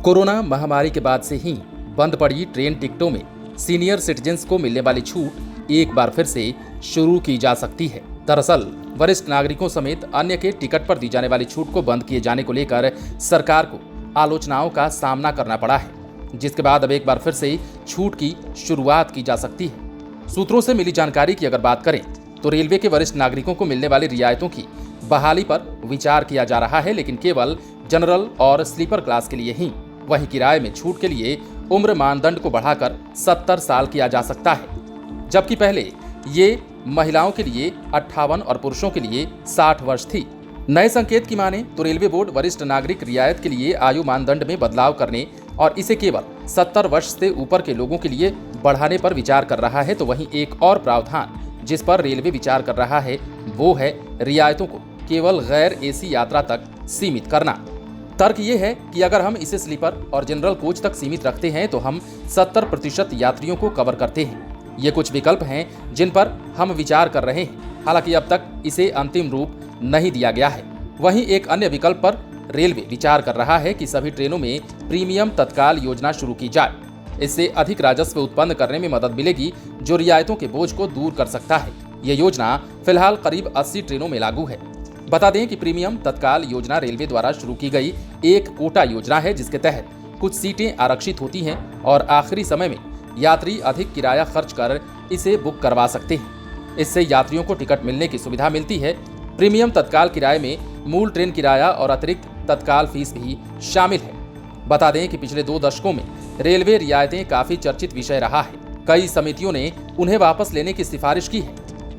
Corona महामारी के बाद से ही बंद पड़ी ट्रेन टिकटों में सीनियर सिटीजन्स को मिलने वाली छूट एक बार फिर से शुरू की जा सकती है। दरअसल वरिष्ठ नागरिकों समेत अन्य के टिकट पर दी जाने वाली छूट को बंद किए जाने को लेकर सरकार को आलोचनाओं का सामना करना पड़ा है, जिसके बाद अब एक बार फिर से छूट की शुरुआत की जा सकती है। सूत्रों से मिली जानकारी की अगर बात करें तो रेलवे के वरिष्ठ नागरिकों को मिलने वाली रियायतों की बहाली पर विचार किया जा रहा है, लेकिन केवल जनरल और स्लीपर क्लास के लिए ही। वहीं किराए में छूट के लिए उम्र मानदंड को बढ़ाकर 70 साल किया जा सकता है, जबकि पहले ये महिलाओं के लिए 58 और पुरुषों के लिए 60 वर्ष थी। नए संकेत की माने तो रेलवे बोर्ड वरिष्ठ नागरिक रियायत के लिए आयु मानदंड में बदलाव करने और इसे केवल 70 वर्ष से ऊपर के लोगों के लिए बढ़ाने पर विचार कर रहा है। तो वहीं एक और प्रावधान जिस पर रेलवे विचार कर रहा है वो है रियायतों को केवल गैर एसी यात्रा तक सीमित करना। तर्क ये है कि अगर हम इसे स्लीपर और जनरल कोच तक सीमित रखते हैं तो हम 70% यात्रियों को कवर करते हैं। ये कुछ विकल्प हैं जिन पर हम विचार कर रहे हैं, हालांकि अब तक इसे अंतिम रूप नहीं दिया गया है। वहीं एक अन्य विकल्प पर रेलवे विचार कर रहा है कि सभी ट्रेनों में प्रीमियम तत्काल योजना शुरू की जाए। इससे अधिक राजस्व उत्पन्न करने में मदद मिलेगी, जो रियायतों के बोझ को दूर कर सकता है। ये योजना फिलहाल करीब 80 ट्रेनों में लागू है। बता दें कि प्रीमियम तत्काल योजना रेलवे द्वारा शुरू की गई एक कोटा योजना है, जिसके तहत कुछ सीटें आरक्षित होती हैं और आखिरी समय में यात्री अधिक किराया खर्च कर इसे बुक करवा सकते हैं। इससे यात्रियों को टिकट मिलने की सुविधा मिलती है। प्रीमियम तत्काल किराए में मूल ट्रेन किराया और अतिरिक्त तत्काल फीस भी शामिल है। बता दें कि पिछले 2 दशकों में रेलवे रियायतें काफी चर्चित विषय रहा है। कई समितियों ने उन्हें वापस लेने की सिफारिश की है।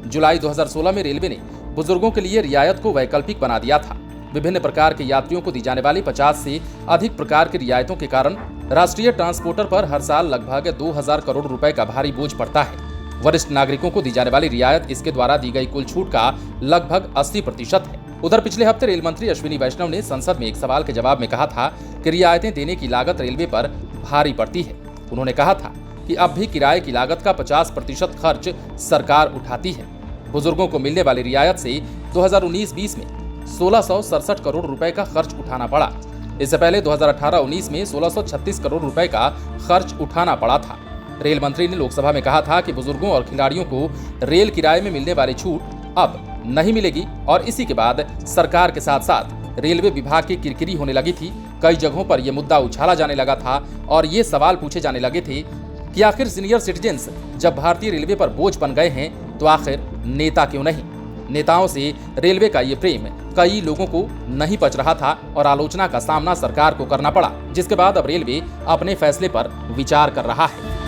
जुलाई 2016 में रेलवे ने बुजुर्गों के लिए रियायत को वैकल्पिक बना दिया था। विभिन्न प्रकार के यात्रियों को दी जाने वाली 50 से अधिक प्रकार की रियायतों के कारण राष्ट्रीय ट्रांसपोर्टर पर हर साल लगभग 2000 करोड़ रुपए का भारी बोझ पड़ता है। वरिष्ठ नागरिकों को दी जाने वाली रियायत इसके द्वारा दी गई कुल छूट का लगभग 80% है। उधर पिछले हफ्ते रेल मंत्री अश्विनी वैष्णव ने संसद में एक सवाल के जवाब में कहा था कि रियायतें देने की लागत रेलवे पर भारी पड़ती है। उन्होंने कहा था कि अब भी किराए की लागत का 50% खर्च सरकार उठाती है। बुजुर्गों को मिलने वाली रियायत से 2019-20 में 1667 करोड़ रुपए का खर्च उठाना पड़ा। इससे पहले 2018-19 में 1636 करोड़ रुपए का खर्च उठाना पड़ा था। रेल मंत्री ने लोकसभा में कहा था कि बुजुर्गों और खिलाड़ियों को रेल किराए में मिलने वाली छूट अब नहीं मिलेगी, और इसी के बाद सरकार के साथ साथ रेलवे विभाग की किरकिरी होने लगी थी। कई जगहों पर यह मुद्दा उछाला जाने लगा था और ये सवाल पूछे जाने लगे थे कि आखिर सीनियर सिटीजन्स जब भारतीय रेलवे पर बोझ बन गए हैं तो आखिर नेता क्यों नहीं। नेताओं से रेलवे का ये प्रेम कई लोगों को नहीं पच रहा था और आलोचना का सामना सरकार को करना पड़ा, जिसके बाद अब रेलवे अपने फैसले पर विचार कर रहा है।